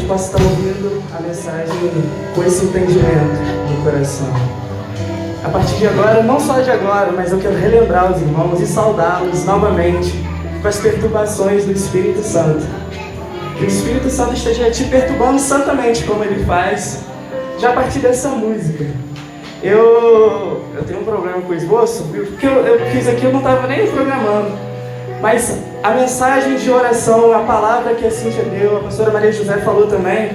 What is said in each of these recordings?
possa estar ouvindo a mensagem com esse entendimento no coração. A partir de agora, não só de agora, mas eu quero relembrar os irmãos e saudá-los novamente com as perturbações do Espírito Santo. Que o Espírito Santo esteja te perturbando santamente como ele faz, já a partir dessa música. Eu tenho um problema com o esboço, porque eu fiz aqui, eu não estava nem programando. Mas a mensagem de oração, a palavra que a Cíntia deu, a pastora Maria José falou também,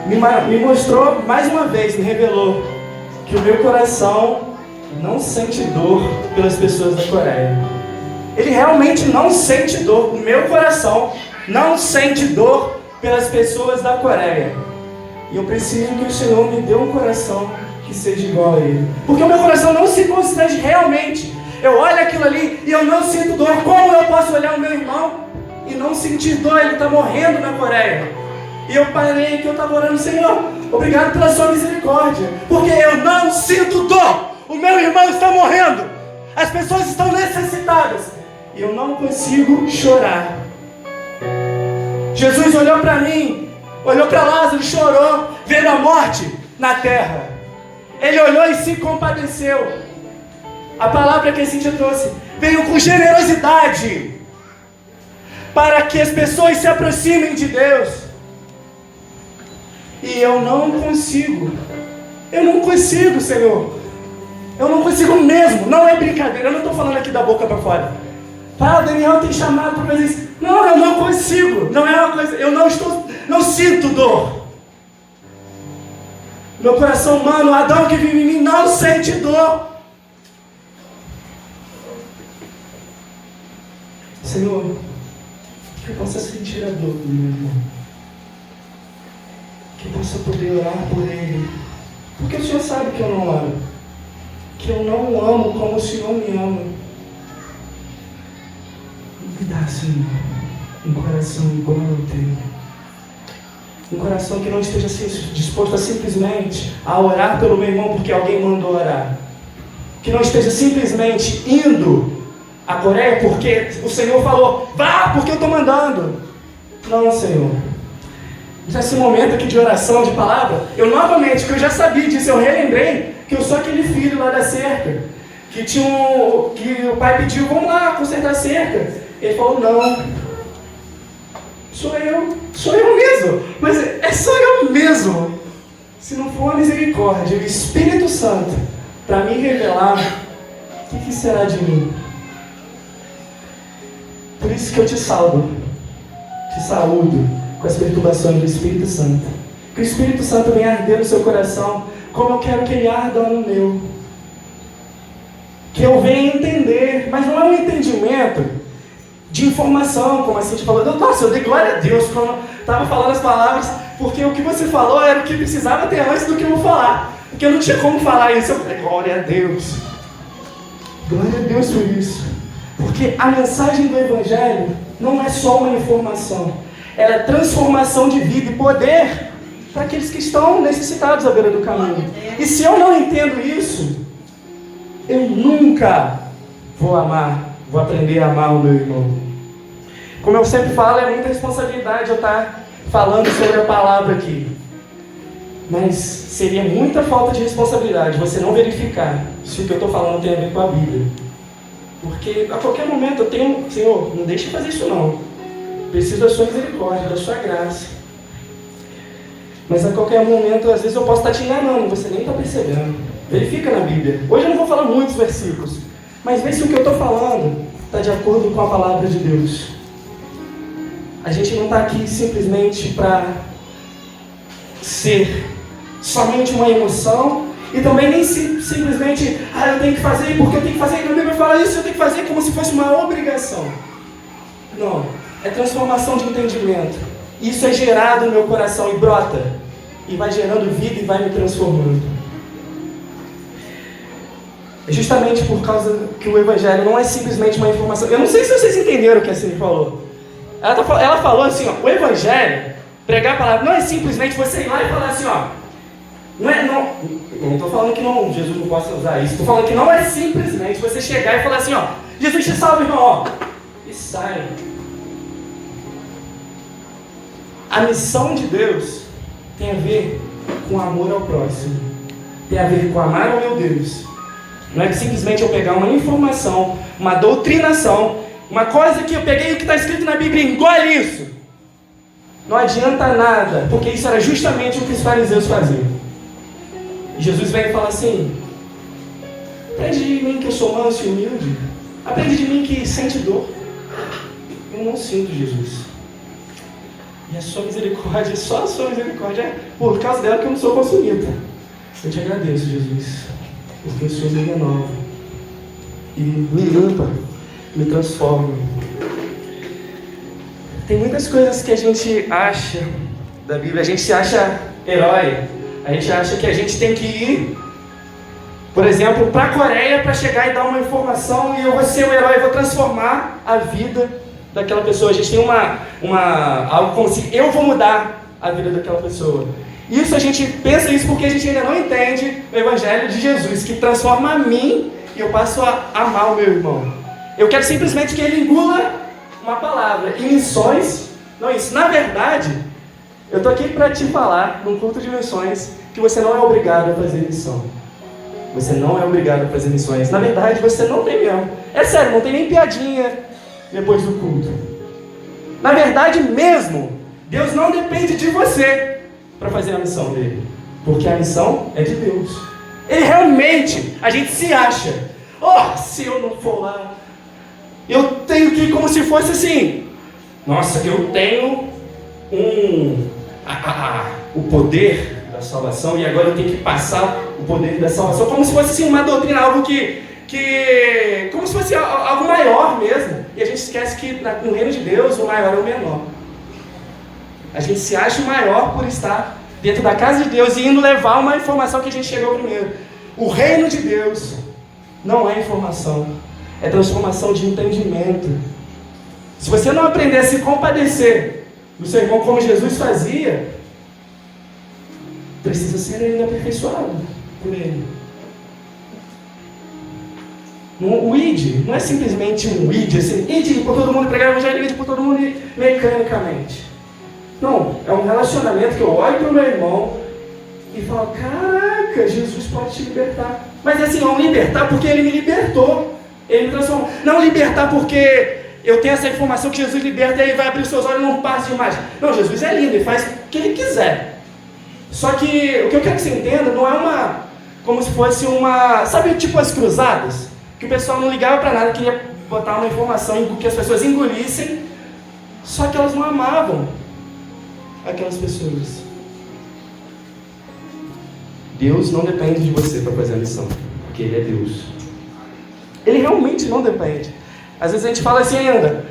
me mostrou mais uma vez, me revelou que o meu coração não sente dor pelas pessoas da Coreia. Ele realmente não sente dor, o meu coração não sente dor pelas pessoas da Coreia. E eu preciso que o Senhor me dê um coração que seja igual a Ele. Porque o meu coração não se constrange realmente. Eu olho aquilo ali e eu não sinto dor. Como eu posso olhar o meu irmão e não sentir dor? Ele está morrendo na Coreia. E eu parei aqui, eu estava orando, Senhor, obrigado pela sua misericórdia. Porque eu não sinto dor. O meu irmão está morrendo. As pessoas estão necessitadas. E eu não consigo chorar. Jesus olhou para mim, olhou para Lázaro, chorou, vendo a morte na terra. Ele olhou e se compadeceu. A palavra que a Cíntia trouxe veio com generosidade para que as pessoas se aproximem de Deus. E eu não consigo, Senhor. Eu não consigo mesmo, não é brincadeira, eu não estou falando aqui da boca para fora. Ah, o Daniel tem chamado para fazer isso. Não, eu não consigo, não é uma coisa, eu não sinto dor. Meu coração humano, o Adão que vive em mim, não sente dor. Senhor, que eu possa sentir a dor do meu irmão. Que eu possa poder orar por ele. Porque o Senhor sabe que eu não oro. Que eu não o amo como o Senhor me ama. Me dá, Senhor, um coração igual ao teu. Um coração que não esteja disposto a simplesmente a orar pelo meu irmão porque alguém mandou orar. Que não esteja simplesmente indo à Coreia porque o Senhor falou, vá porque eu estou mandando. Não, Senhor. Nesse momento aqui de oração, de palavra, eu novamente, que eu já sabia disso, eu relembrei que eu sou aquele filho lá da cerca. Que o pai pediu, vamos lá consertar a cerca. Ele falou, não. Sou eu mesmo, mas sou eu mesmo. Se não for a misericórdia, o Espírito Santo, para me revelar, o que será de mim? Por isso que eu te saúdo com as perturbações do Espírito Santo. Que o Espírito Santo venha arder no seu coração, como eu quero que ele arda no meu. Que eu venha entender, mas não é um entendimento de informação, como a Cintia falou. Nossa, eu dei glória a Deus quando estava falando as palavras, porque o que você falou era o que precisava ter antes do que eu vou falar. Porque eu não tinha como falar isso. Eu falei, glória a Deus. Glória a Deus por isso. Porque a mensagem do Evangelho não é só uma informação. Ela é transformação de vida e poder para aqueles que estão necessitados à beira do caminho. E se eu não entendo isso, eu nunca vou aprender a amar o meu irmão. Como eu sempre falo, é muita responsabilidade eu estar falando sobre a palavra aqui. Mas seria muita falta de responsabilidade você não verificar se o que eu estou falando tem a ver com a Bíblia. Porque a qualquer momento eu tenho, Senhor, não deixe de fazer isso não. Preciso da sua misericórdia, da sua graça. Mas a qualquer momento, às vezes eu posso estar te enganando, você nem está percebendo. Verifica na Bíblia. Hoje eu não vou falar muitos versículos, mas vê se o que eu estou falando está de acordo com a palavra de Deus. A gente não está aqui simplesmente para ser somente uma emoção e também nem simplesmente, eu tenho que fazer porque eu tenho que fazer, e na Bíblia fala isso, eu tenho que fazer como se fosse uma obrigação. Não, é transformação de entendimento. Isso é gerado no meu coração e brota, e vai gerando vida e vai me transformando. É justamente por causa que o Evangelho não é simplesmente uma informação. Eu não sei se vocês entenderam o que a Cine falou. Ela falou assim, ó, o Evangelho, pregar a palavra, não é simplesmente você ir lá e falar assim, ó. Não estou falando que não, Jesus não possa usar isso. Estou falando que não é simplesmente você chegar e falar assim, ó, Jesus te salva, irmão, ó, e sai. A missão de Deus tem a ver com amor ao próximo. Tem a ver com amar ao meu Deus. Não é que simplesmente eu pegar uma informação, uma doutrinação, uma coisa que eu peguei o que está escrito na Bíblia, engole isso. Não adianta nada, porque isso era justamente o que os fariseus faziam. E Jesus vem e fala assim: aprende de mim que eu sou manso e humilde. Aprende de mim que sente dor. Eu não sinto, Jesus. E a sua misericórdia, só a sua misericórdia, é por causa dela que eu não sou consumida. Eu te agradeço, Jesus, porque o Senhor me renova e me limpa, me transforma. Tem muitas coisas que a gente acha da Bíblia, a gente se acha herói, a gente acha que a gente tem que ir, por exemplo, para a Coreia para chegar e dar uma informação e eu vou ser o herói, vou transformar a vida daquela pessoa. A gente tem algo como se eu vou mudar a vida daquela pessoa. Isso a gente pensa isso porque a gente ainda não entende o Evangelho de Jesus, que transforma a mim e eu passo a amar o meu irmão. Eu quero simplesmente que ele engula uma palavra. E missões, não é isso. Na verdade, eu estou aqui para te falar, num culto de missões, que você não é obrigado a fazer missão. Você não é obrigado a fazer missões. Na verdade, você não tem mesmo. É sério, não tem nem piadinha depois do culto. Na verdade mesmo, Deus não depende de você para fazer a missão dele, porque a missão é de Deus. Ele realmente, a gente se acha, se eu não for lá, eu tenho que ir como se fosse assim, nossa, eu tenho o poder da salvação e agora eu tenho que passar o poder da salvação, como se fosse assim, uma doutrina, algo como se fosse algo maior mesmo. E a gente esquece que no reino de Deus o maior é o menor. A gente se acha o maior por estar dentro da casa de Deus e indo levar uma informação que a gente chegou primeiro. O reino de Deus não é informação, é transformação de entendimento. Se você não aprender a se compadecer do seu irmão como Jesus fazia, precisa ser ainda aperfeiçoado por ele. O ID não é simplesmente um ID, assim, ID por todo mundo, pregar o evangelho, ID por todo mundo mecanicamente. Não, é um relacionamento que eu olho para o meu irmão e falo, caraca, Jesus pode te libertar. Mas assim, não libertar porque ele me libertou, ele me transformou. Não libertar porque eu tenho essa informação que Jesus liberta e aí vai abrir os seus olhos e não passa de imagem. Não, Jesus é lindo, ele faz o que ele quiser. Só que o que eu quero que você entenda não é como se fosse sabe, tipo as cruzadas? Que o pessoal não ligava para nada, queria botar uma informação que as pessoas engolissem, só que elas não amavam aquelas pessoas. Deus não depende de você para fazer a missão, porque Ele é Deus. Ele realmente não depende. Às vezes a gente fala assim ainda,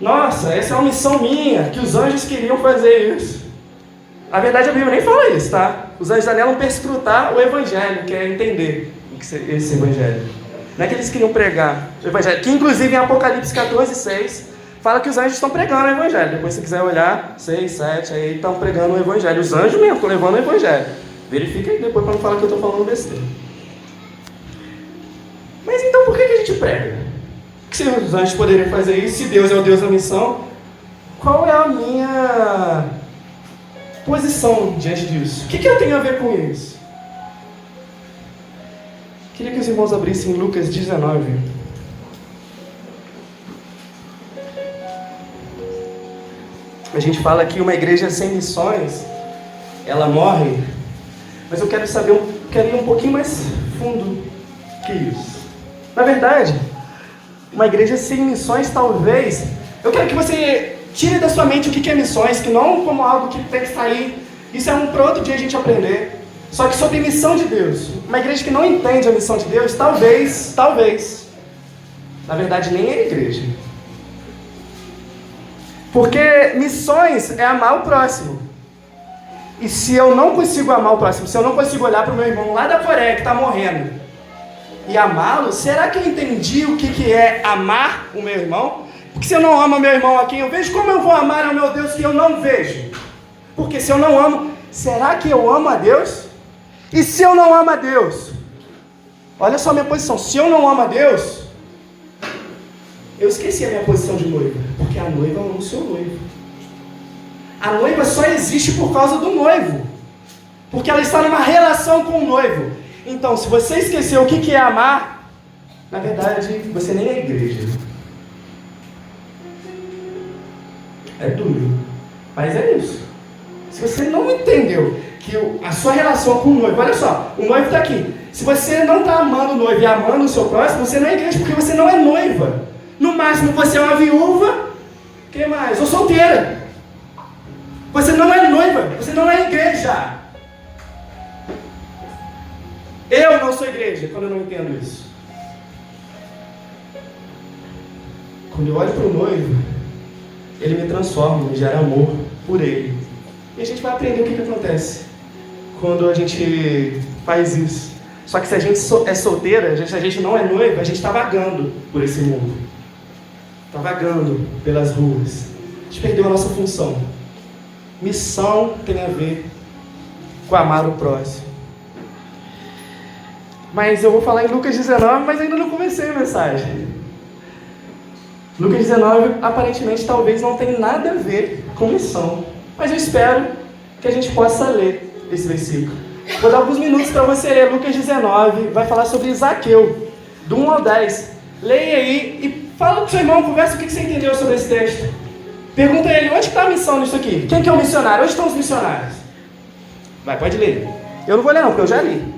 nossa, essa é uma missão minha, que os anjos queriam fazer isso. Na verdade a Bíblia nem fala isso, tá? Os anjos anelam perscrutar o Evangelho, que é entender esse Evangelho. Não é que eles queriam pregar o Evangelho, que inclusive em Apocalipse 14:6 fala que os anjos estão pregando o Evangelho. Depois se você quiser olhar, 6, 7, aí estão pregando o Evangelho. Os anjos mesmo estão levando o Evangelho. Verifica aí depois para não falar que eu estou falando besteira. Mas então por que a gente prega? Se os anjos poderiam fazer isso, se Deus é o Deus da missão, qual é a minha posição diante disso? O que eu tenho a ver com isso? Queria que os irmãos abrissem Lucas 19. A gente fala que uma igreja sem missões, ela morre. Mas eu quero ir um pouquinho mais fundo que isso. Na verdade, uma igreja sem missões, talvez... Eu quero que você tire da sua mente o que é missões, que não como algo que tem que sair. Isso é para outro dia a gente aprender. Só que sobre missão de Deus. Uma igreja que não entende a missão de Deus, talvez, na verdade nem é igreja. Porque missões é amar o próximo. E se eu não consigo amar o próximo, se eu não consigo olhar para o meu irmão lá da Coreia que está morrendo e amá-lo, será que eu entendi o que é amar o meu irmão? Porque se eu não amo o meu irmão a quem eu vejo, como eu vou amar ao meu Deus que eu não vejo? Porque se eu não amo, será que eu amo a Deus? E se eu não amo a Deus? Olha só a minha posição. Se eu não amo a Deus, eu esqueci a minha posição de noiva. Porque a noiva ama o seu noivo. A noiva só existe por causa do noivo, porque ela está numa relação com o noivo. Então, se você esqueceu o que é amar, na verdade, você nem é igreja. É duro, mas é isso. Se você não entendeu que a sua relação com o noivo, olha só, o noivo está aqui. Se você não está amando o noivo e amando o seu próximo, você não é igreja, porque você não é noiva. No máximo, você é uma viúva, o que mais? Ou solteira. Você não é noiva, você não é igreja. Eu não sou igreja quando eu não entendo isso. Quando eu olho para o noivo, ele me transforma, me gera amor por ele. E a gente vai aprender o que acontece quando a gente faz isso. Só que se a gente é solteira, se a gente não é noiva, a gente está vagando por esse mundo. Está vagando pelas ruas. A gente perdeu a nossa função. Missão tem a ver com amar o próximo. Mas eu vou falar em Lucas 19, mas ainda não comecei a mensagem. Lucas 19, aparentemente, talvez não tenha nada a ver com missão. Mas eu espero que a gente possa ler esse versículo. Vou dar alguns minutos para você ler Lucas 19, vai falar sobre Zaqueu, do 1 ao 10. Leia aí e fala com o seu irmão, conversa o que você entendeu sobre esse texto. Pergunta a ele, onde está a missão nisso aqui? Quem que é o missionário? Onde estão os missionários? Vai, pode ler. Eu não vou ler não, porque eu já li.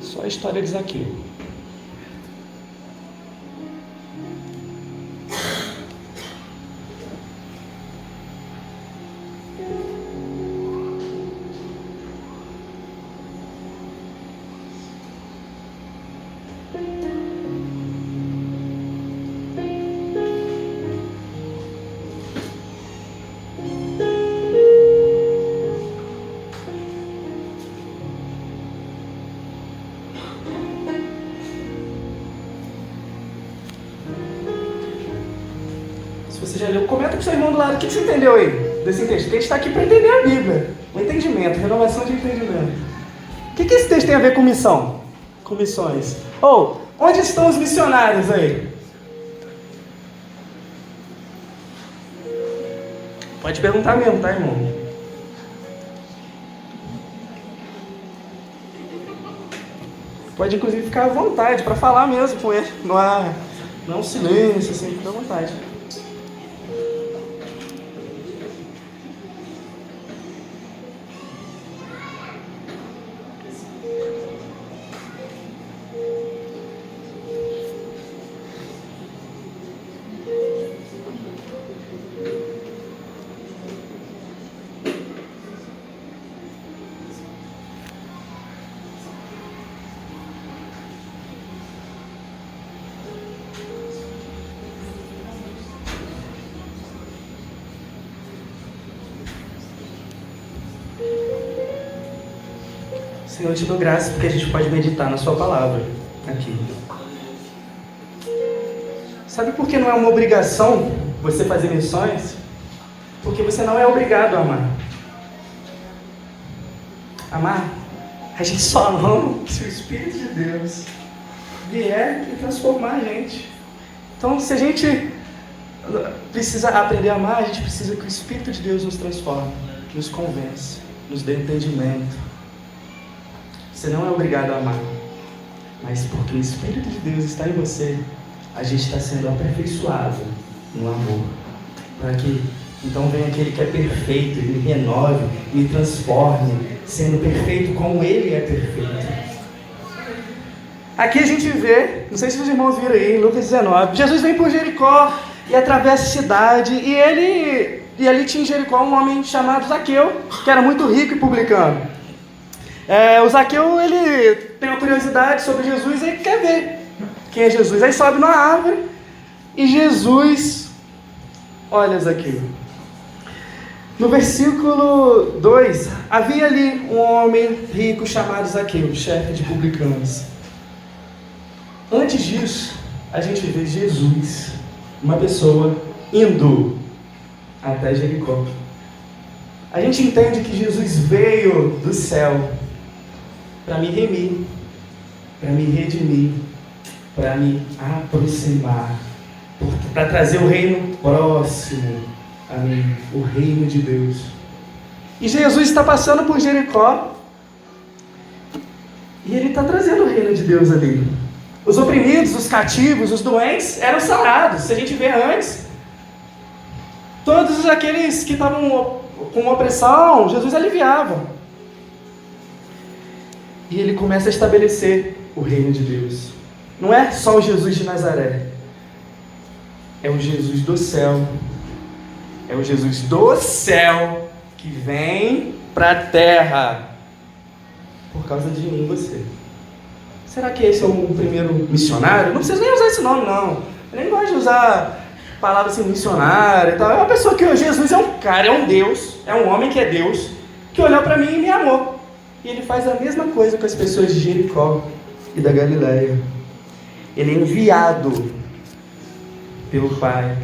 Só a história de Zaqueu. Você já leu? Comenta com o seu irmão do lado. O que você entendeu aí desse texto? Porque a gente está aqui para entender a Bíblia. O entendimento, renovação de entendimento. O que esse texto tem a ver com missão? Com missões. Ou, onde estão os missionários aí? Pode perguntar mesmo, tá, irmão? Pode, inclusive, ficar à vontade para falar mesmo com ele. Não há um silêncio, assim, fica à vontade. Senhor, eu te dou graça porque a gente pode meditar na sua palavra aqui. Sabe por que não é uma obrigação você fazer missões? Porque você não é obrigado a amar. Amar, a gente só ama se o Espírito de Deus vier e transformar a gente. Então, se a gente precisa aprender a amar, a gente precisa que o Espírito de Deus nos transforme, nos convença, nos dê entendimento. Você não é obrigado a amar, mas porque o Espírito de Deus está em você, a gente está sendo aperfeiçoado no amor. Para que então venha aquele que é perfeito, e me renove, me transforme, sendo perfeito como Ele é perfeito. Aqui a gente vê, não sei se os irmãos viram aí, em Lucas 19, Jesus vem por Jericó e atravessa a cidade, e ali tinha em Jericó um homem chamado Zaqueu, que era muito rico e publicano. O Zaqueu, ele tem uma curiosidade sobre Jesus e ele quer ver quem é Jesus. Aí sobe numa árvore e Jesus olha Zaqueu. No versículo 2, havia ali um homem rico chamado Zaqueu, chefe de publicanos. Antes disso, a gente vê Jesus, uma pessoa, indo até Jericó. A gente entende que Jesus veio do céu para me remir, para me redimir, para me aproximar, para trazer o reino próximo a mim, o reino de Deus. E Jesus está passando por Jericó e ele está trazendo o reino de Deus ali. Os oprimidos, os cativos, os doentes eram sarados. Se a gente vê antes, todos aqueles que estavam com opressão, Jesus aliviava. E ele começa a estabelecer o reino de Deus. Não é só o Jesus de Nazaré, é o Jesus do céu. É o Jesus do céu que vem para a terra por causa de mim e você. Será que esse é o primeiro missionário? Não precisa nem usar esse nome, não. Eu nem gosto de usar palavras assim, missionário e tal. É uma pessoa que Jesus é um cara, é um Deus, é um homem que é Deus, que olhou para mim e me amou. E ele faz a mesma coisa com as pessoas de Jericó e da Galileia. Ele é enviado pelo Pai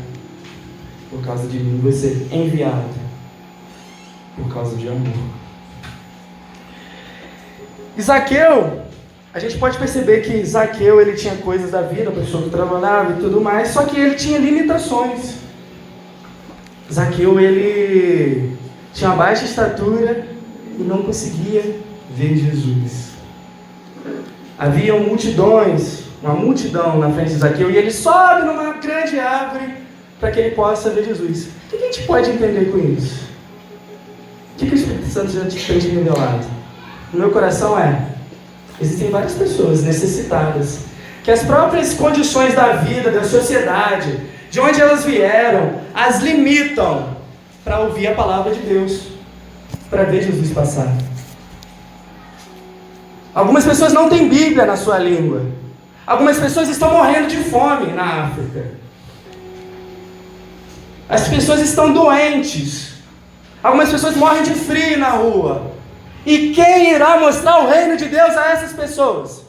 por causa de mim. Você é enviado por causa de amor. E Zaqueu, a gente pode perceber que Zaqueu, ele tinha coisas da vida, a pessoa que trabalhava e tudo mais, só que ele tinha limitações. Zaqueu, ele tinha baixa estatura e não conseguia ver Jesus. Havia multidões, uma multidão na frente de Zaqueu, e ele sobe numa grande árvore para que ele possa ver Jesus. O que a gente pode entender com isso? O que o Espírito Santo já tem te revelado? No meu coração existem várias pessoas necessitadas, que as próprias condições da vida, da sociedade, de onde elas vieram, as limitam para ouvir a palavra de Deus, para ver Jesus passar. Algumas pessoas não têm Bíblia na sua língua. Algumas pessoas estão morrendo de fome na África. As pessoas estão doentes. Algumas pessoas morrem de frio na rua. E quem irá mostrar o reino de Deus a essas pessoas?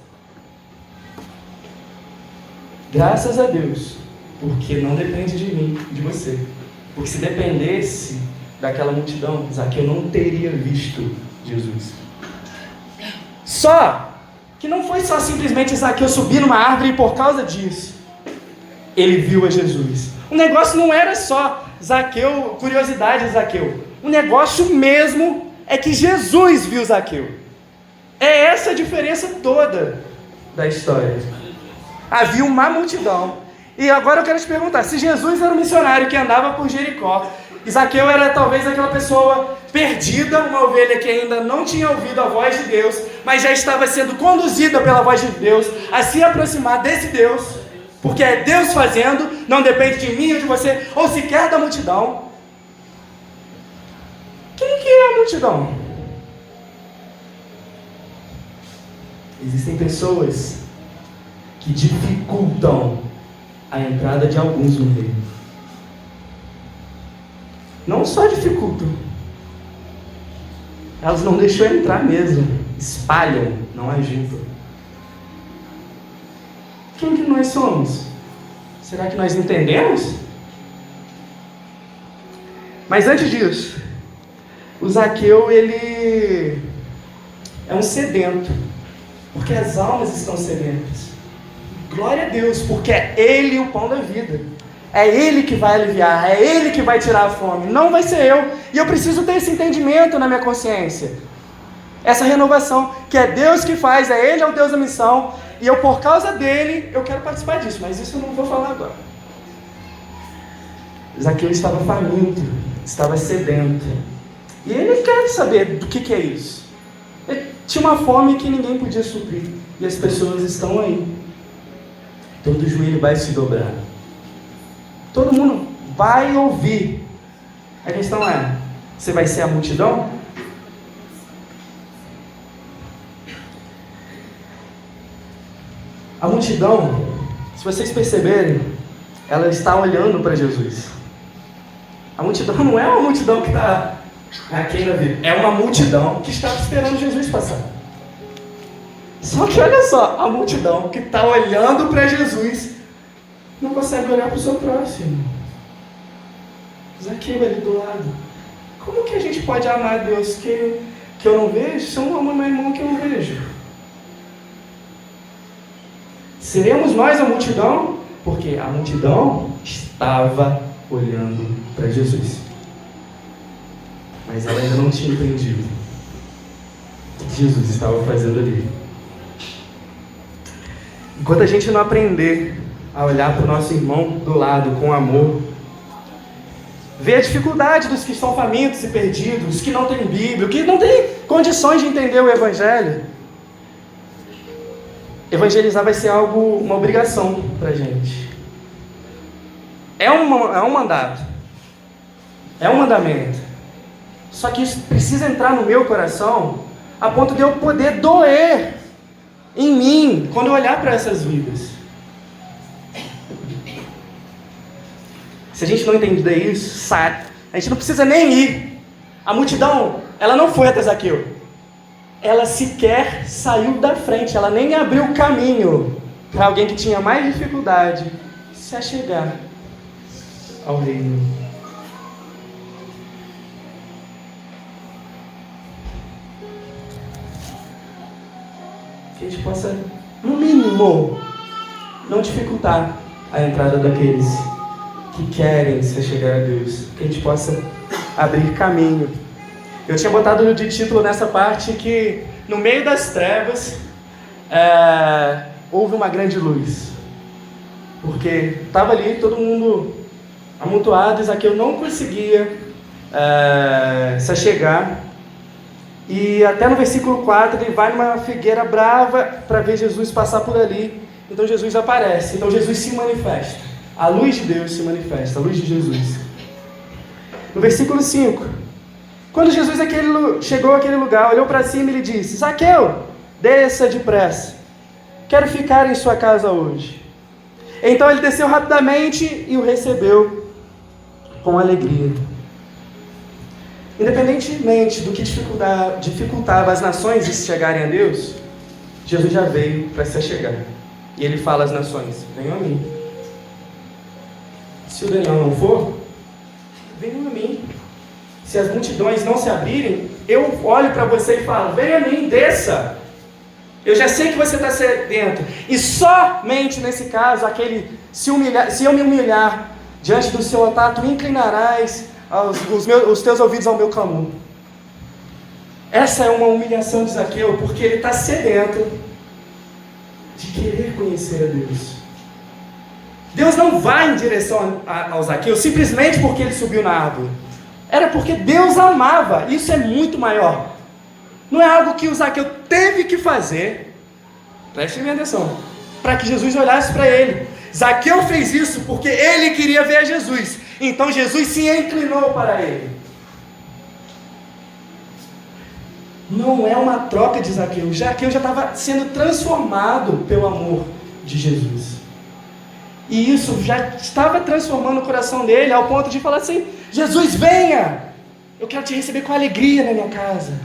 Graças a Deus, porque não depende de mim, de você. Porque se dependesse daquela multidão, Zaqueu não teria visto Jesus. Só que não foi só simplesmente Zaqueu subir numa árvore e por causa disso ele viu a Jesus. O negócio não era só Zaqueu, curiosidade de Zaqueu. O negócio mesmo é que Jesus viu Zaqueu. É essa a diferença toda da história. Havia uma multidão. E agora eu quero te perguntar, se Jesus era um missionário que andava por Jericó, e Zaqueu era talvez aquela pessoa perdida, uma ovelha que ainda não tinha ouvido a voz de Deus, mas já estava sendo conduzida pela voz de Deus a se aproximar desse Deus, porque é Deus fazendo, não depende de mim ou de você, ou sequer da multidão. Quem que é a multidão? Existem pessoas que dificultam a entrada de alguns no reino. Não só dificultam, elas não deixam entrar mesmo, espalham, não ajudam. Quem que nós somos? Será que nós entendemos? Mas antes disso, o Zaqueu, ele é um sedento, porque as almas estão sedentas. Glória a Deus, porque é Ele o pão da vida. É Ele que vai aliviar, é Ele que vai tirar a fome, não vai ser eu. E eu preciso ter esse entendimento na minha consciência. Essa renovação, que é Deus que faz, Ele é o Deus da missão, e eu, por causa dele, eu quero participar disso, mas isso eu não vou falar agora. Zaqueu estava faminto, estava sedento. E ele quer saber do que é isso. Ele tinha uma fome que ninguém podia suprir. E as pessoas estão aí. Todo joelho vai se dobrar. Todo mundo vai ouvir. A questão é, você vai ser a multidão? A multidão, se vocês perceberem, ela está olhando para Jesus. A multidão não é uma multidão que está aqui na vida. É uma multidão que estava esperando Jesus passar. Só que olha só, a multidão que está olhando para Jesus não consegue olhar para o seu próximo. Zaqueu ali do lado. Como que a gente pode amar a Deus que eu não vejo, se eu não amo meu irmão que eu não vejo? Seremos nós a multidão? Porque a multidão estava olhando para Jesus. Mas ela ainda não tinha entendido o que Jesus estava fazendo ali. Enquanto a gente não aprender a olhar para o nosso irmão do lado com amor, ver a dificuldade dos que estão famintos e perdidos, que não têm Bíblia, que não têm condições de entender o Evangelho, evangelizar vai ser uma obrigação para a gente. É um mandato, é um mandamento. Só que isso precisa entrar no meu coração a ponto de eu poder doer em mim quando eu olhar para essas vidas. Se a gente não entender isso, sai. A gente não precisa nem ir. A multidão, ela não foi até Zaqueu. Ela sequer saiu da frente. Ela nem abriu o caminho para alguém que tinha mais dificuldade se achegar ao reino. Que a gente possa, no mínimo, não dificultar a entrada daqueles que querem se chegar a Deus, que a gente possa abrir caminho. Eu tinha botado de título nessa parte que no meio das trevas houve uma grande luz, porque estava ali todo mundo amontoado, Zaqueu não conseguia se chegar, e até no versículo 4 ele vai numa figueira brava para ver Jesus passar por ali. Então Jesus aparece, então Jesus se manifesta. A luz de Deus se manifesta, a luz de Jesus. No versículo 5, quando Jesus chegou àquele lugar, olhou para cima e lhe disse: Zaqueu, desça depressa, quero ficar em sua casa hoje. Então ele desceu rapidamente e o recebeu com alegria. Independentemente do que dificultava as nações de chegarem a Deus, Jesus já veio para se achegar. E ele fala às nações: venham a mim. Se o Daniel não for, venham a mim. Se as multidões não se abrirem, eu olho para você e falo: venha a mim, desça. Eu já sei que você está sedento. E somente nesse caso, se eu me humilhar diante do seu altar, tu inclinarás os teus ouvidos ao meu clamor. Essa é uma humilhação de Zaqueu, porque ele está sedento de querer conhecer a Deus. Deus não vai em direção ao Zaqueu simplesmente porque ele subiu na árvore. Era porque Deus amava. Isso é muito maior. Não é algo que o Zaqueu teve que fazer. Prestem minha atenção. Para que Jesus olhasse para ele. Zaqueu fez isso porque ele queria ver a Jesus. Então Jesus se inclinou para ele. Não é uma troca de Zaqueu. Zaqueu já estava sendo transformado pelo amor de Jesus. E isso já estava transformando o coração dele ao ponto de falar assim: Jesus, venha! Eu quero te receber com alegria na minha casa.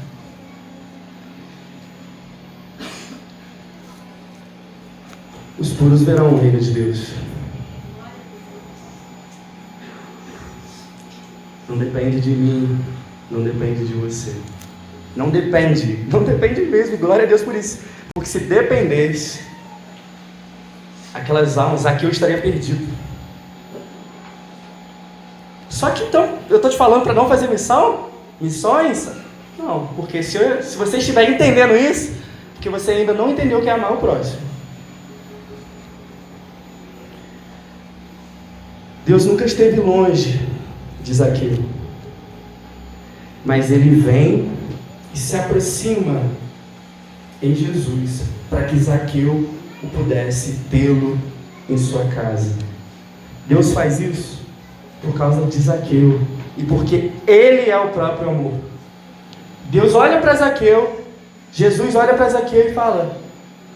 Os puros verão o reino de Deus. Não depende de mim, não depende de você. Não depende mesmo, glória a Deus por isso. Porque se dependesse, aquelas almas aqui eu estaria perdido. Só que então, eu estou te falando para não fazer missões? Não, porque se você estiver entendendo isso, porque você ainda não entendeu o que é amar o próximo. Deus nunca esteve longe de Zaqueu, mas ele vem e se aproxima em Jesus, para que Zaqueu o pudesse tê-lo em sua casa. Deus faz isso por causa de Zaqueu, e porque ele é o próprio amor. Deus olha para Zaqueu, Jesus olha para Zaqueu e fala: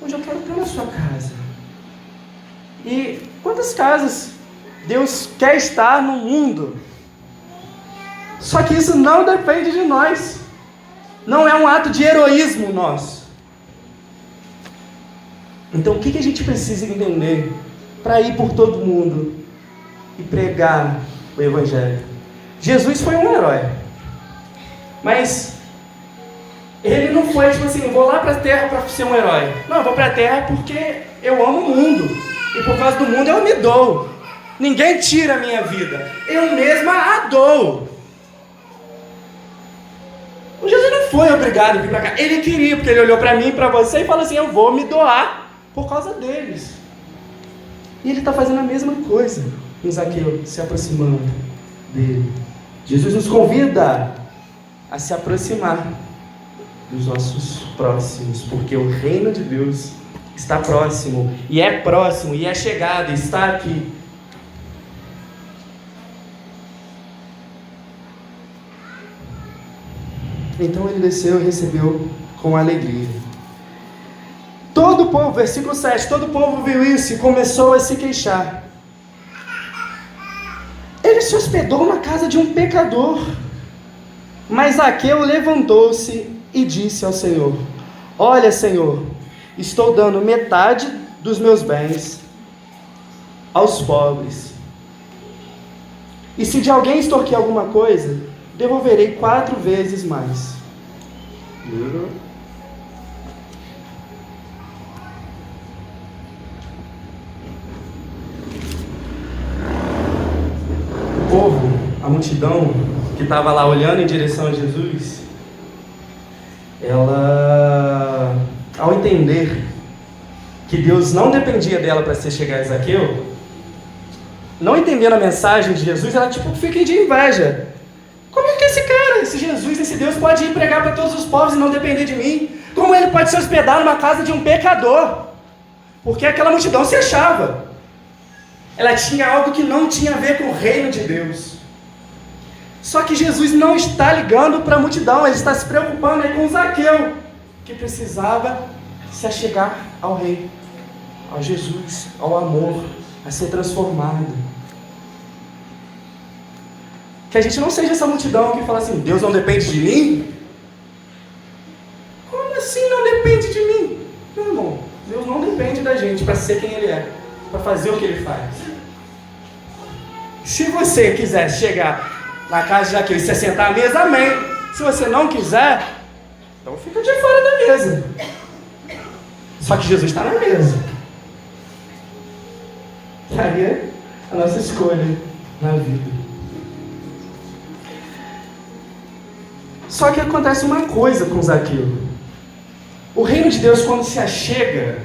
hoje eu quero estar na sua casa. E quantas casas Deus quer estar no mundo? Só que isso não depende de nós. Não é um ato de heroísmo nosso. Então o que a gente precisa entender para ir por todo mundo e pregar o Evangelho? Jesus foi um herói, mas ele não foi tipo assim, vou lá para a terra para ser um herói. Não, eu vou para a terra porque eu amo o mundo, e por causa do mundo eu me dou. Ninguém tira a minha vida, eu mesma a dou. O Jesus não foi obrigado a vir para cá, ele queria, porque ele olhou para mim e para você e falou assim, eu vou me doar por causa deles. E ele está fazendo a mesma coisa com Zaqueu, se aproximando dele. Jesus nos convida a se aproximar dos nossos próximos, porque o reino de Deus está próximo, e é chegado, e está aqui. Então ele desceu e recebeu com alegria. Todo o povo, versículo 7, todo o povo viu isso e começou a se queixar. Ele se hospedou na casa de um pecador. Mas Zaqueu levantou-se e disse ao Senhor: olha, Senhor, estou dando metade dos meus bens aos pobres. E se de alguém extorquir alguma coisa, devolverei 4 vezes mais. O povo, a multidão que estava lá olhando em direção a Jesus, ela, ao entender que Deus não dependia dela para se chegar a Zaqueu, não entendendo a mensagem de Jesus, ela fica de inveja. Como é que esse cara, esse Jesus, esse Deus pode ir pregar para todos os povos e não depender de mim? Como ele pode se hospedar numa casa de um pecador? Porque aquela multidão se achava. Ela tinha algo que não tinha a ver com o reino de Deus. Só que Jesus não está ligando para a multidão, ele está se preocupando aí com Zaqueu, que precisava se achegar ao rei, ao Jesus, ao amor, a ser transformado. Que a gente não seja essa multidão que fala assim, Deus não depende de mim? Como assim não depende de mim? Meu irmão, Deus não depende da gente para ser quem Ele é, para fazer o que Ele faz. Se você quiser chegar na casa de Zaqueu e se assentar à mesa, amém. Se você não quiser, então fica de fora da mesa. Só que Jesus está na mesa. E aí é a nossa escolha na vida. Só que acontece uma coisa com Zaqueu. O reino de Deus, quando se achega,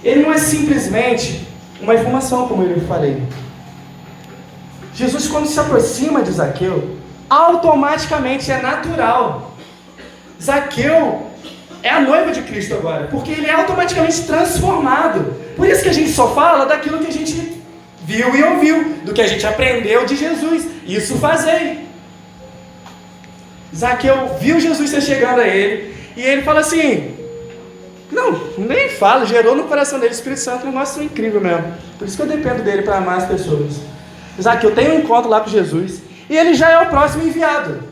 ele não é simplesmente uma informação, como eu falei. Jesus, quando se aproxima de Zaqueu, automaticamente é natural. Zaqueu é a noiva de Cristo agora, porque ele é automaticamente transformado. Por isso que a gente só fala daquilo que a gente viu e ouviu, do que a gente aprendeu de Jesus. Isso fazei. Zaqueu viu Jesus se chegando a ele, e ele fala assim, não, nem fala, gerou no coração dele, o Espírito Santo, um negócio incrível mesmo. Por isso que eu dependo dele para amar as pessoas. Zaqueu tem um encontro lá com Jesus, e ele já é o próximo enviado.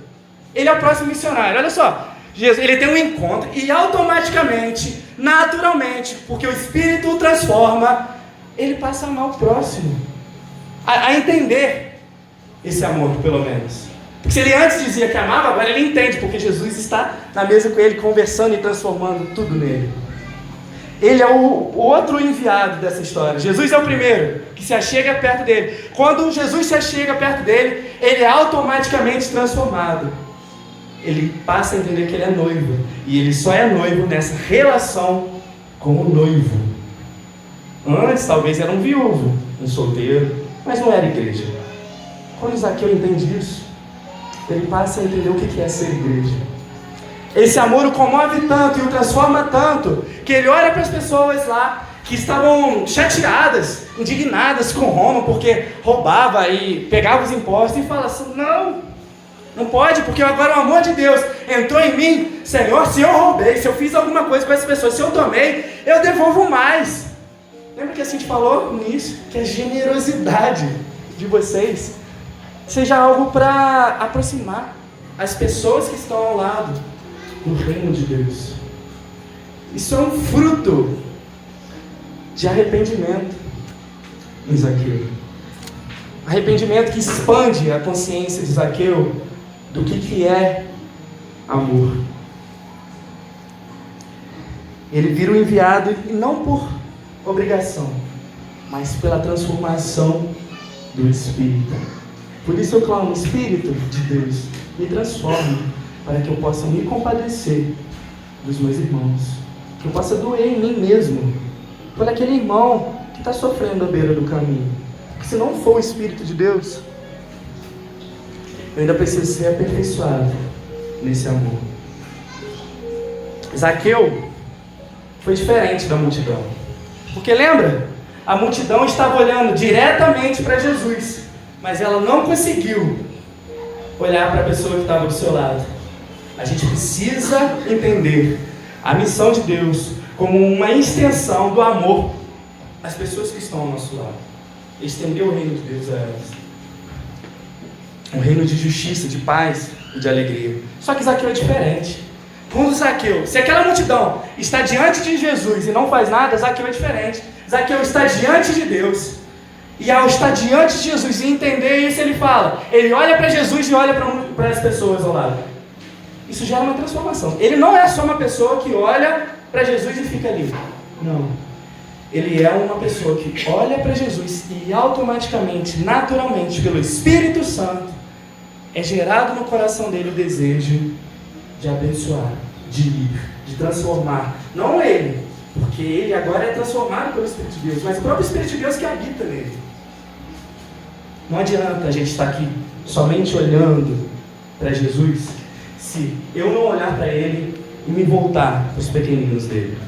Ele é o próximo missionário. Olha só, Jesus, ele tem um encontro, e automaticamente, naturalmente, porque o Espírito o transforma, ele passa a amar o próximo, a entender esse amor, pelo menos. Porque se ele antes dizia que amava, agora ele entende, porque Jesus está na mesa com ele, conversando e transformando tudo nele. Ele é o outro enviado dessa história. Jesus é o primeiro que se achega perto dele. Quando Jesus se achega perto dele, ele é automaticamente transformado. Ele passa a entender que ele é noivo. E ele só é noivo nessa relação com o noivo. Antes, talvez, era um viúvo, um solteiro, mas não era igreja. Quando Zaqueu entende isso, ele passa a entender o que é ser igreja. Esse amor o comove tanto e o transforma tanto, que ele olha para as pessoas lá que estavam chateadas, indignadas com Roma, porque roubava e pegava os impostos, e fala assim, não pode, porque agora o amor de Deus entrou em mim. Senhor, se eu roubei, se eu fiz alguma coisa com essas pessoas, se eu tomei, eu devolvo mais. Lembra que a gente falou nisso? Que a generosidade de vocês seja algo para aproximar as pessoas que estão ao lado do reino de Deus. Isso é um fruto de arrependimento em Zaqueu. Arrependimento que expande a consciência de Zaqueu do que é amor. Ele vira o enviado, e não por obrigação, mas pela transformação do Espírito. Por isso eu clamo: Espírito de Deus, me transforme, para que eu possa me compadecer dos meus irmãos, que eu possa doer em mim mesmo, por aquele irmão que está sofrendo à beira do caminho. Porque se não for o Espírito de Deus, eu ainda preciso ser aperfeiçoado nesse amor. Zaqueu foi diferente da multidão, porque lembra? A multidão estava olhando diretamente para Jesus, mas ela não conseguiu olhar para a pessoa que estava do seu lado. A gente precisa entender a missão de Deus como uma extensão do amor às pessoas que estão ao nosso lado. Estender o reino de Deus a elas. Um reino de justiça, de paz e de alegria. Só que Zaqueu é diferente. Quando Zaqueu, se aquela multidão está diante de Jesus e não faz nada, Zaqueu é diferente. Zaqueu está diante de Deus. E ao estar diante de Jesus e entender isso, ele fala, ele olha para Jesus e olha para as pessoas ao lado. Isso gera uma transformação. Ele não é só uma pessoa que olha para Jesus e fica ali. Não. Ele é uma pessoa que olha para Jesus e automaticamente, naturalmente, pelo Espírito Santo, é gerado no coração dele o desejo de abençoar, de ir, de transformar. Não ele, porque ele agora é transformado pelo Espírito de Deus, mas o próprio Espírito de Deus que habita nele. Não adianta a gente estar aqui somente olhando para Jesus, se eu não olhar para ele e me voltar para os pequeninos dele.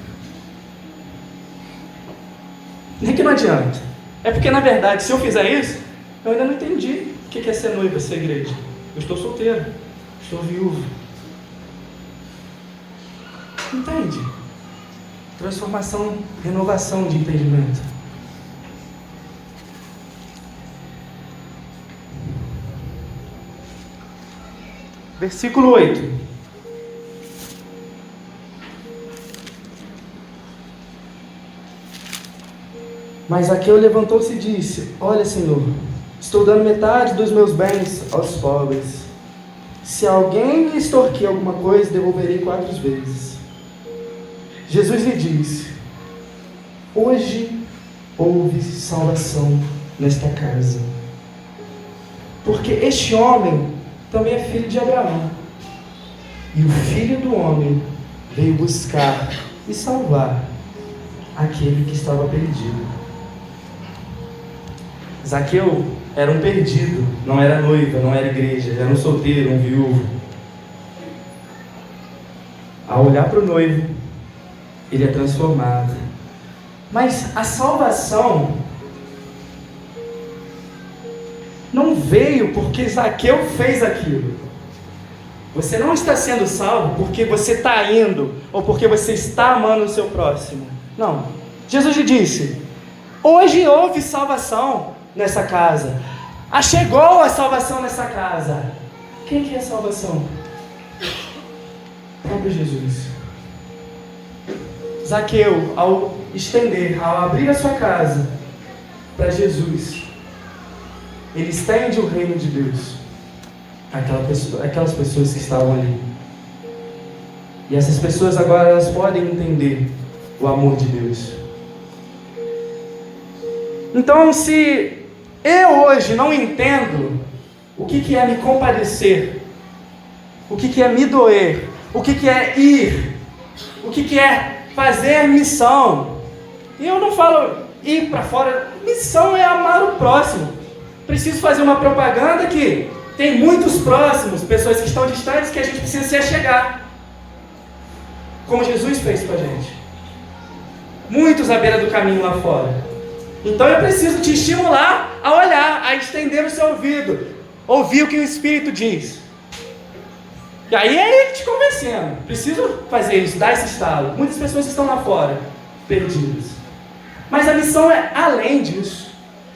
Não é que não adianta. É porque, na verdade, se eu fizer isso, eu ainda não entendi o que é ser noiva, ser igreja. Eu estou solteiro, estou viúvo. Entende? Transformação, renovação de entendimento. Versículo 8. Mas Zaqueu levantou-se e disse: Olha, Senhor, estou dando metade dos meus bens aos pobres. Se alguém me extorquir alguma coisa, devolverei 4 vezes. Jesus lhe disse: Hoje houve salvação nesta casa, porque este homem também é filho de Abraão. E o Filho do Homem veio buscar e salvar aquele que estava perdido. Zaqueu era um perdido, não era noiva, não era igreja, era um solteiro, um viúvo. Ao olhar para o noivo, ele é transformado. Mas a salvação não veio porque Zaqueu fez aquilo. Você não está sendo salvo porque você está indo ou porque você está amando o seu próximo. Não. Jesus lhe disse: hoje houve salvação nessa casa. Chegou a salvação nessa casa. Quem que é a salvação? O próprio Jesus. Zaqueu, ao estender, ao abrir a sua casa para Jesus, ele estende o reino de Deus aquelas pessoas que estavam ali. E essas pessoas agora elas podem entender o amor de Deus. Então, se eu hoje não entendo o que é me compadecer, o que é me doer, o que é ir, o que é fazer missão, e eu não falo ir para fora, missão é amar o próximo. Preciso fazer uma propaganda que tem muitos próximos, pessoas que estão distantes, que a gente precisa se achegar, como Jesus fez com a gente. Muitos à beira do caminho lá fora. Então eu preciso te estimular a olhar, a estender o seu ouvido, ouvir o que o Espírito diz. E aí é ele te convencendo. Preciso fazer isso, dar esse estalo. Muitas pessoas estão lá fora, perdidas. Mas a missão é além disso.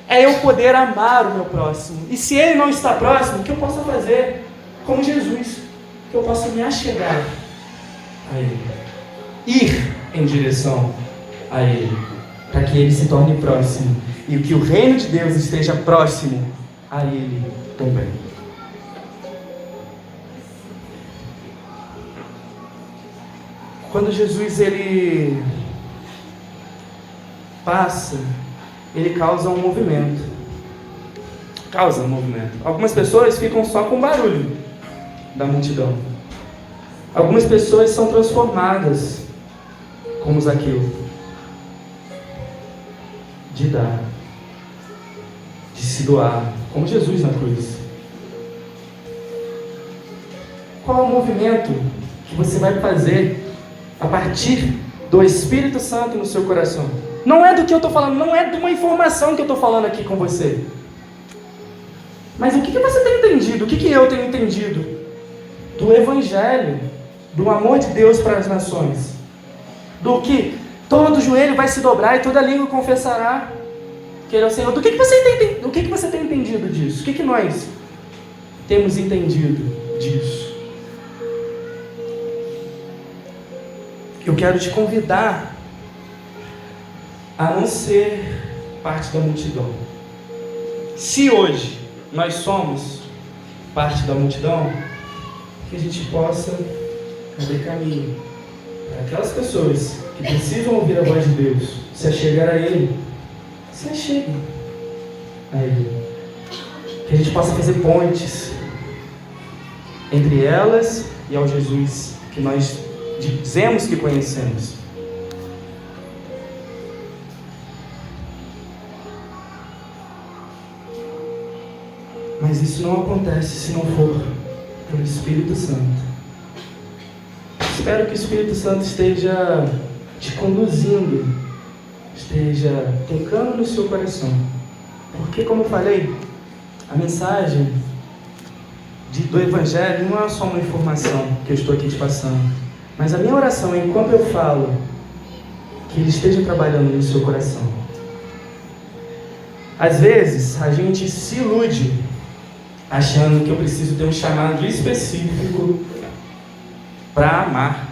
É eu poder amar o meu próximo. E se ele não está próximo, o que eu posso fazer? Como Jesus, que eu possa me achegar a ele. Ir em direção a ele. para que ele se torne próximo e que o reino de Deus esteja próximo a ele também. Quando Jesus ele passa, ele causa um movimento. Algumas pessoas ficam só com o barulho da multidão. Algumas pessoas são transformadas, como Zaqueu, de dar, de se doar, como Jesus na cruz. Qual é o movimento que você vai fazer a partir do Espírito Santo no seu coração? Não é do que eu estou falando, não é de uma informação que eu estou falando aqui com você. Mas o que você tem entendido? O que eu tenho entendido? Do Evangelho, do amor de Deus para as nações. Do que todo joelho vai se dobrar e toda língua confessará que Ele é o Senhor. Do que você tem entendido disso? O que nós temos entendido disso? Eu quero te convidar a não ser parte da multidão. Se hoje nós somos parte da multidão, que a gente possa abrir caminho para aquelas pessoas que precisam ouvir a voz de Deus, se achegar a Ele, se acheguem a Ele. Que a gente possa fazer pontes entre elas e ao Jesus que nós dizemos que conhecemos. Mas isso não acontece se não for pelo Espírito Santo. Espero que o Espírito Santo esteja te conduzindo, esteja tocando no seu coração. Porque, como eu falei, a mensagem do Evangelho não é só uma informação que eu estou aqui te passando. Mas a minha oração é, enquanto eu falo, que Ele esteja trabalhando no seu coração. Às vezes, a gente se ilude achando que eu preciso ter um chamado específico para amar,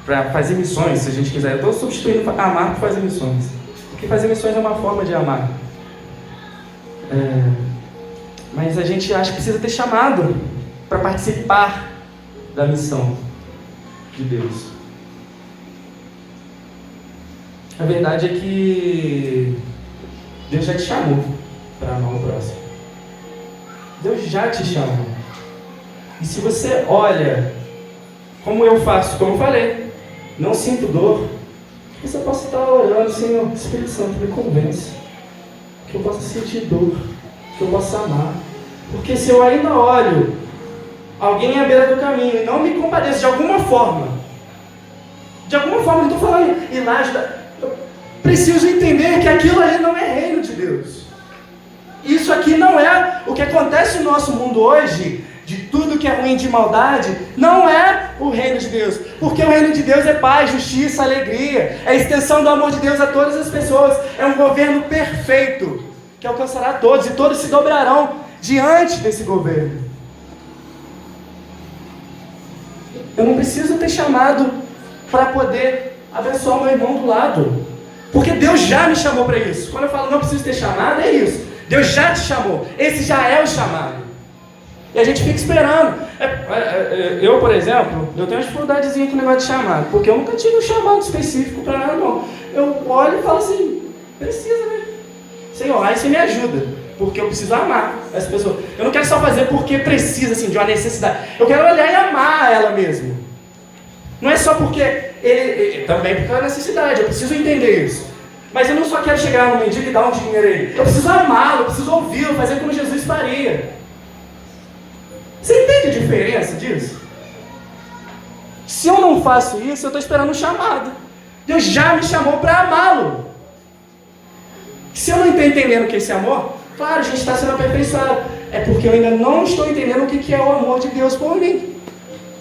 para fazer missões, se a gente quiser. Eu estou substituindo amar por fazer missões, porque fazer missões é uma forma de amar. Mas a gente acha que precisa ter chamado para participar da missão de Deus. A verdade é que Deus já te chamou para amar o próximo. Deus já te chamou. E se você olha, como eu faço, como eu falei, não sinto dor, você possa estar orando, Senhor, Espírito Santo, me convence, que eu possa sentir dor, que eu possa amar. Porque se eu ainda olho alguém à beira do caminho e não me compadeço de alguma forma, eu estou falando, ir lá ajudar, eu preciso entender que aquilo ali não é reino de Deus. Isso aqui não é o que acontece no nosso mundo hoje, de tudo que é ruim, de maldade, não é o reino de Deus. Porque o reino de Deus é paz, justiça, alegria, é a extensão do amor de Deus a todas as pessoas, é um governo perfeito, que alcançará todos, e todos se dobrarão diante desse governo. Eu não preciso ter chamado para poder abençoar o meu irmão do lado, porque Deus já me chamou para isso. Quando eu falo não preciso ter chamado, é isso. Deus já te chamou, esse já é o chamado. E a gente fica esperando. Eu, por exemplo, eu tenho uma dificuldadezinha com o negócio de chamado, porque eu nunca tive um chamado específico para nada, não. Eu olho e falo assim, precisa, né? Senhor, aí você me ajuda, porque eu preciso amar essa pessoa. Eu não quero só fazer porque precisa, assim, de uma necessidade. Eu quero olhar e amar ela mesmo. Não é só porque ele também porque é uma necessidade, eu preciso entender isso. Mas eu não só quero chegar no mendigo e dar um dinheiro a ele. Eu preciso amá-lo, eu preciso ouvi-lo, fazer como Jesus faria. Você entende a diferença disso? Se eu não faço isso, eu estou esperando um chamado. Deus já me chamou para amá-lo. Se eu não estou entendendo o que é esse amor, claro, a gente está sendo aperfeiçoado. É porque eu ainda não estou entendendo o que é o amor de Deus por mim.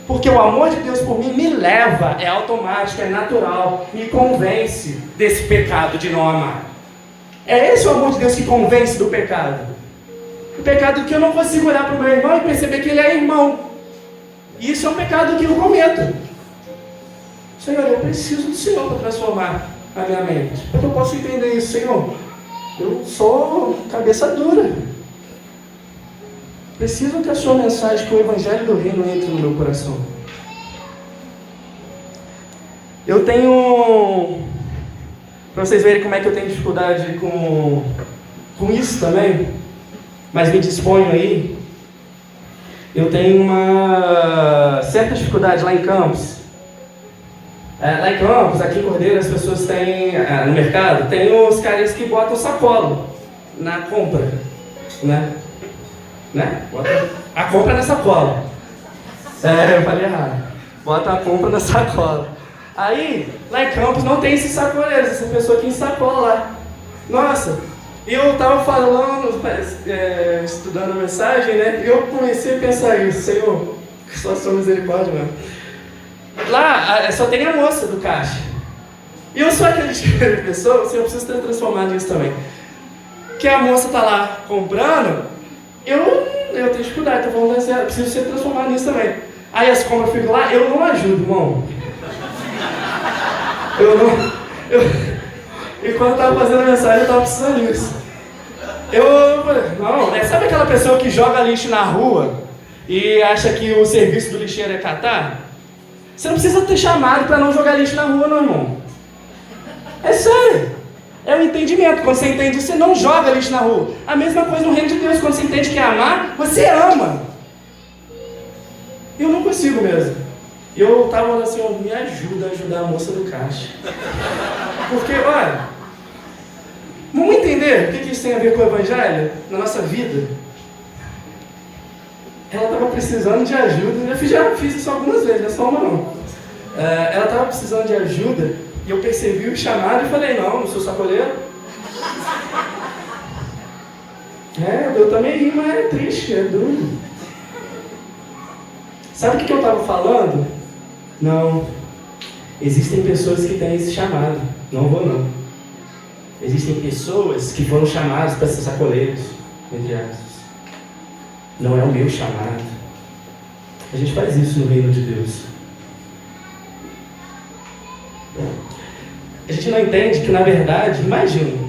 Porque o amor de Deus por mim me leva, é automático, é natural, me convence desse pecado de não amar. É esse o amor de Deus que convence do pecado. O pecado que eu não consigo olhar para o meu irmão e perceber que ele é irmão. E isso é um pecado que eu cometo. Senhor, eu preciso do Senhor para transformar a minha mente? Para que eu possa entender isso, Senhor? Eu sou cabeça dura. Preciso que a sua mensagem, que o Evangelho do Reino entre no meu coração. Eu tenho... Para vocês verem como é que eu tenho dificuldade com isso também, mas me disponho aí. Eu tenho uma certa dificuldade lá em Campos. Lá em Campos, aqui em Cordeiro, as pessoas têm, no mercado, tem os caras que botam sacola na compra, né? Bota a compra na sacola. Eu falei errado. Bota a compra na sacola. Aí, lá em Campos não tem esses sacoleiros, essa pessoa que ensacola lá. Nossa, eu estava falando, estudando a mensagem, né? E eu comecei a pensar isso, Senhor, que só sua misericórdia, mano. Lá só tem a moça do caixa. E eu sou aquele tipo de pessoa, eu preciso ter transformado nisso também. Que a moça tá lá comprando, eu tenho dificuldade, tô falando assim, eu preciso ser transformado nisso também. Aí as compras ficam lá, eu não ajudo, irmão. E quando eu tava fazendo a mensagem, eu tava precisando disso. Sabe aquela pessoa que joga lixo na rua e acha que o serviço do lixeiro é catar? Você não precisa ter chamado para não jogar lixo na rua, não, irmão. É sério. É o entendimento. Quando você entende, você não joga lixo na rua. A mesma coisa no reino de Deus. Quando você entende que é amar, você ama. Eu não consigo mesmo. Eu estava falando assim, me ajuda a ajudar a moça do caixa. Porque, olha, vamos entender o que isso tem a ver com o Evangelho na nossa vida? Ela estava precisando de ajuda, eu já fiz isso algumas vezes, não é só uma não. Ela estava precisando de ajuda e eu percebi o chamado e falei, não sou sacoleiro. Eu também ri, mas é triste, é duro. Sabe o que eu estava falando? Não, existem pessoas que têm esse chamado, não vou não. Existem pessoas que foram chamadas para ser sacoleiros, entre aspas. Não é o meu chamado. A gente faz isso no reino de Deus. A gente não entende que, na verdade, imagina,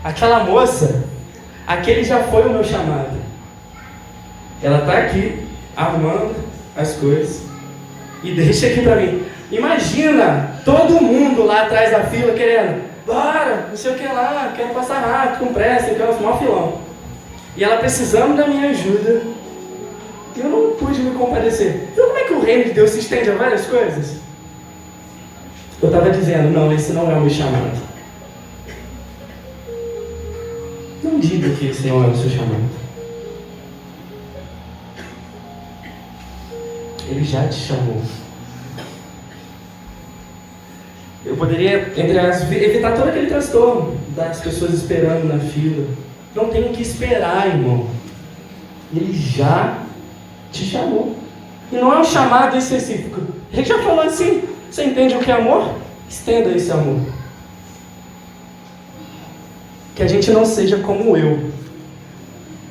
aquela moça, aquele já foi o meu chamado. Ela está aqui, arrumando as coisas, e deixa aqui para mim. Imagina todo mundo lá atrás da fila querendo, bora, não sei o que lá, quero passar rápido, com pressa, quero fumar um filão. E ela precisando da minha ajuda, eu não pude me compadecer. Viu como é que o reino de Deus se estende a várias coisas? Eu estava dizendo, não, esse não é o meu chamado. Não diga que esse não é o seu chamado. Ele já te chamou. Eu poderia, evitar todo aquele transtorno das pessoas esperando na fila. Não tem o que esperar, irmão. Ele já te chamou. E não é um chamado específico. A gente já falou assim, você entende o que é amor? Estenda esse amor. Que a gente não seja como eu,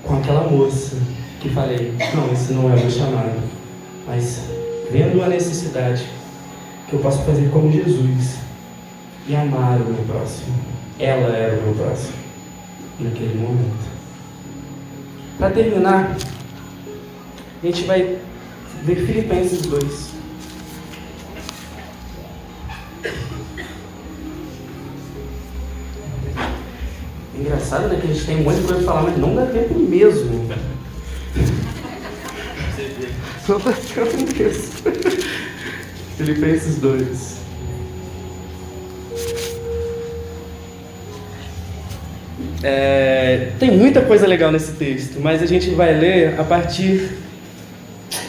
com aquela moça que falei, não, esse não é o meu chamado. Mas, vendo a necessidade, que eu possa fazer como Jesus e amar o meu próximo. Ela era o meu próximo naquele momento. Para terminar, a gente vai ver Filipenses 2. Engraçado, né, que a gente tem um monte de coisa para falar, mas não dá tempo mesmo. Não dá tempo mesmo. Filipenses 2. Tem muita coisa legal nesse texto, mas a gente vai ler a partir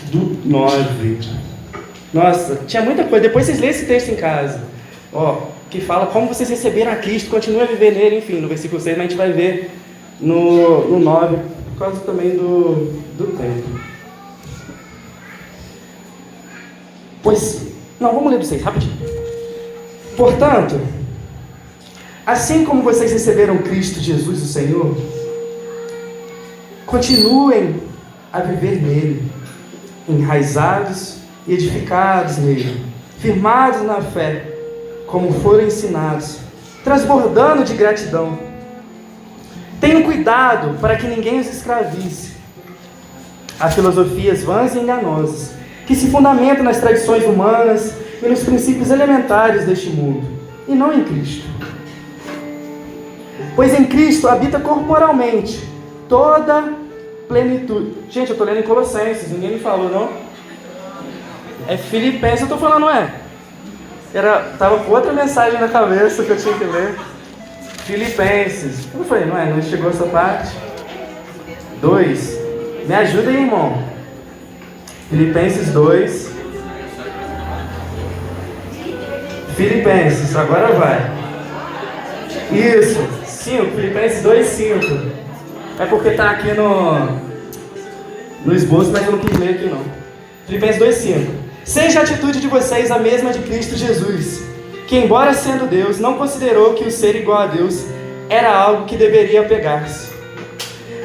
do 9. Nossa, tinha muita coisa. Depois vocês leem esse texto em casa. Que fala como vocês receberam a Cristo, continua a viver nele, enfim, no versículo 6, mas a gente vai ver no 9, por causa também do tempo. Vamos ler do 6, rapidinho. Portanto, assim como vocês receberam Cristo Jesus, o Senhor, continuem a viver nele, enraizados e edificados nele, firmados na fé, como foram ensinados, transbordando de gratidão. Tenham cuidado para que ninguém os escravize a filosofias vãs e enganosas, que se fundamentam nas tradições humanas e nos princípios elementares deste mundo, e não em Cristo. Pois em Cristo habita corporalmente toda plenitude. Gente, eu estou lendo em Colossenses, ninguém me falou, não? É Filipenses, eu estou falando, não é? Estava com outra mensagem na cabeça que eu tinha que ler. Filipenses. Eu falei, não é? Não chegou essa parte? 2. Me ajuda aí, irmão. Filipenses 2. Filipenses, agora vai. Isso, 5. Filipenses 2, 5. É porque está aqui no esboço, mas eu não quis ler aqui não. Filipenses 2, 5. Seja a atitude de vocês a mesma de Cristo Jesus, que embora sendo Deus, não considerou que o ser igual a Deus era algo que deveria apegar-se,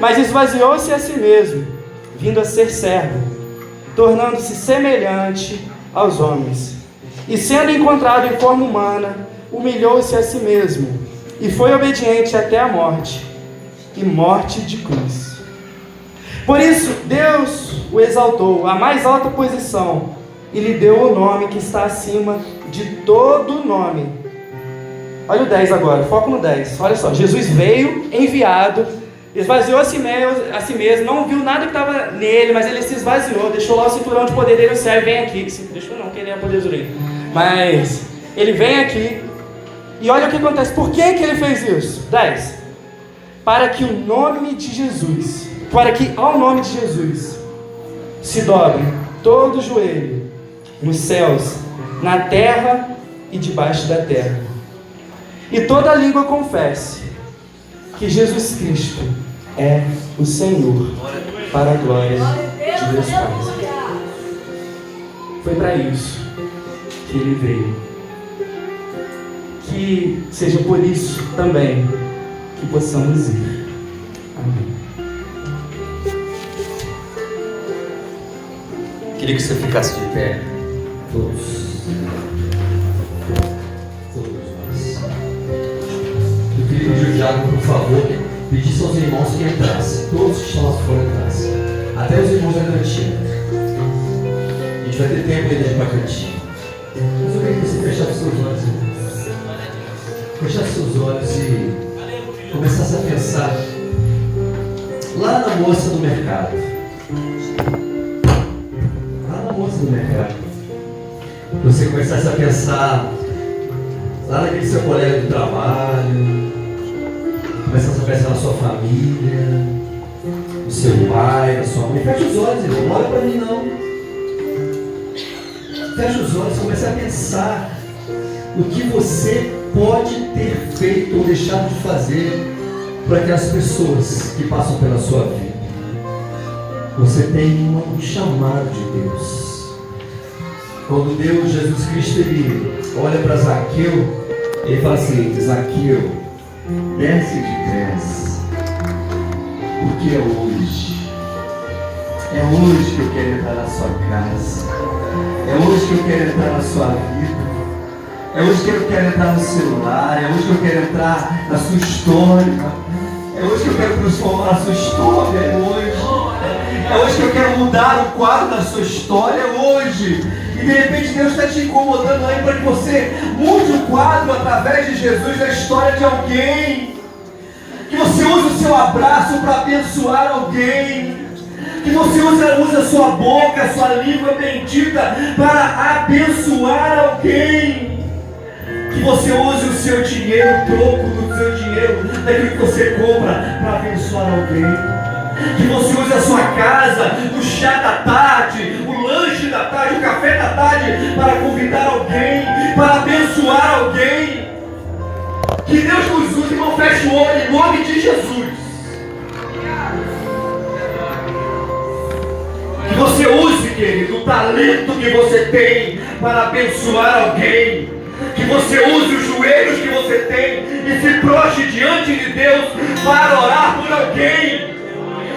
mas esvaziou-se a si mesmo, vindo a ser servo, tornando-se semelhante aos homens, e sendo encontrado em forma humana, humilhou-se a si mesmo, e foi obediente até a morte, e morte de cruz. Por isso, Deus o exaltou à mais alta posição, e lhe deu o nome que está acima de todo nome. Olha o 10 agora, foco no 10. Olha só, Jesus veio, enviado, esvaziou a si mesmo, não viu nada que estava nele, mas ele se esvaziou, deixou lá o cinturão de poder dele, o servo vem aqui. Deixou não, que ele é poderzurinho. Mas ele vem aqui, e olha o que acontece. Por que ele fez isso? 10. Para que o nome de Jesus, para que ao nome de Jesus se dobre todo o joelho, nos céus, na terra e debaixo da terra, e toda língua confesse que Jesus Cristo é o Senhor, para a glória de Deus Pai. Foi para isso que Ele veio. Que seja por isso também que possamos ir. Amém. Queria que você ficasse de pé. Todos nós. Eu queria pedir o diácono, por favor, pedisse aos irmãos que entrassem. Todos que estão lá fora entrassem. Até os irmãos da cantina. A gente vai ter tempo ainda para a cantina. Mas eu queria que você fechasse seus olhos, irmãos. Fechasse seus olhos e começasse a pensar lá na moça do mercado. Lá na moça do mercado. Você começasse a pensar lá naquele seu colega do trabalho, começasse a pensar na sua família, no seu pai, na sua mãe. Fecha os olhos, irmão, não olha para mim não. Fecha os olhos, comece a pensar no que você pode ter feito ou deixado de fazer por aquelas pessoas que passam pela sua vida. Você tem um chamado de Deus. Quando Deus, Jesus Cristo, Ele olha para Zaqueu, Ele fala assim: Zaqueu, desce depressa, porque é hoje que eu quero entrar na sua casa, é hoje que eu quero entrar na sua vida, é hoje que eu quero entrar no celular, é hoje que eu quero entrar na sua história, é hoje que eu quero transformar a sua história, é hoje que eu quero mudar o quadro da sua história, é hoje. E de repente Deus está te incomodando aí para que você mude o quadro através de Jesus da história de alguém. Que você use o seu abraço para abençoar alguém. Que você use a sua boca, a sua língua bendita para abençoar alguém. Que você use o seu dinheiro, o troco do seu dinheiro, daquilo que você compra, para abençoar alguém. Que você use a sua casa, o chá da tarde, o lanche da tarde, o café da tarde, para convidar alguém, para abençoar alguém. Que Deus nos use, irmão, feche o olho em nome de Jesus. Que você use, querido, o talento que você tem para abençoar alguém. Que você use os joelhos que você tem e se prostre diante de Deus para orar por alguém.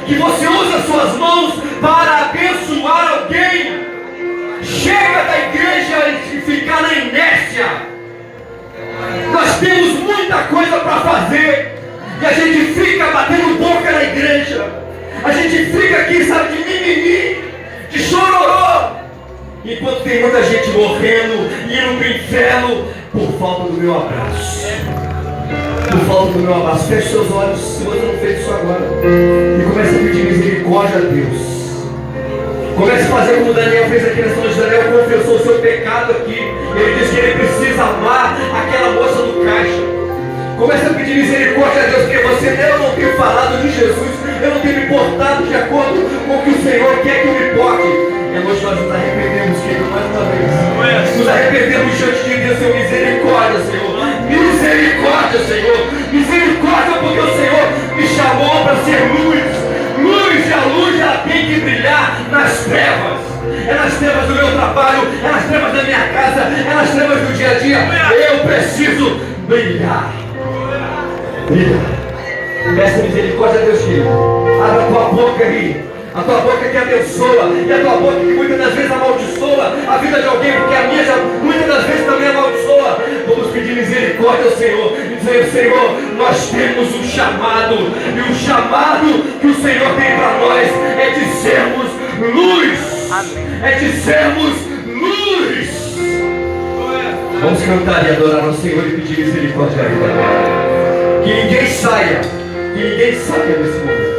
Que você use as suas mãos para abençoar alguém. Chega da igreja e ficar na inércia. Nós temos muita coisa para fazer e a gente fica batendo boca na igreja. A gente fica aqui, sabe, de mimimi, de chororô, enquanto tem muita gente morrendo, indo para o inferno por falta do meu abraço. Por falta do meu abraço. Feche seus olhos, se você não fez isso agora, e comece a pedir misericórdia a Deus. Comece a fazer como Daniel fez aqui nessa noite. Daniel confessou o seu pecado aqui. Ele disse que ele precisa amar aquela moça do caixa. Comece a pedir misericórdia a Deus, porque eu não tenho falado de Jesus, eu não tenho me portado de acordo com o que o Senhor quer que eu me porte. E hoje nós nos arrependemos, querido, mais uma vez. Nos arrependemos diante de Deus, Senhor. Misericórdia, Senhor. Misericórdia, Senhor. Misericórdia, porque o Senhor me chamou para ser luz. Luz, e a luz ela tem que brilhar nas trevas. É nas trevas do meu trabalho, é nas trevas da minha casa, é nas trevas do dia a dia. Eu preciso brilhar. Brilhar. Peça misericórdia a Deus, querido. Abra a tua boca aí. A tua boca que abençoa, e a tua boca que muitas das vezes amaldiçoa a vida de alguém, porque a minha já muitas das vezes também amaldiçoa. Vamos pedir misericórdia ao Senhor e dizer: Senhor, nós temos um chamado, e o chamado que o Senhor tem para nós é de sermos luz. Amém. É de sermos luz. Vamos cantar e adorar ao Senhor e pedir misericórdia a Ele agora. Que ninguém saia desse momento.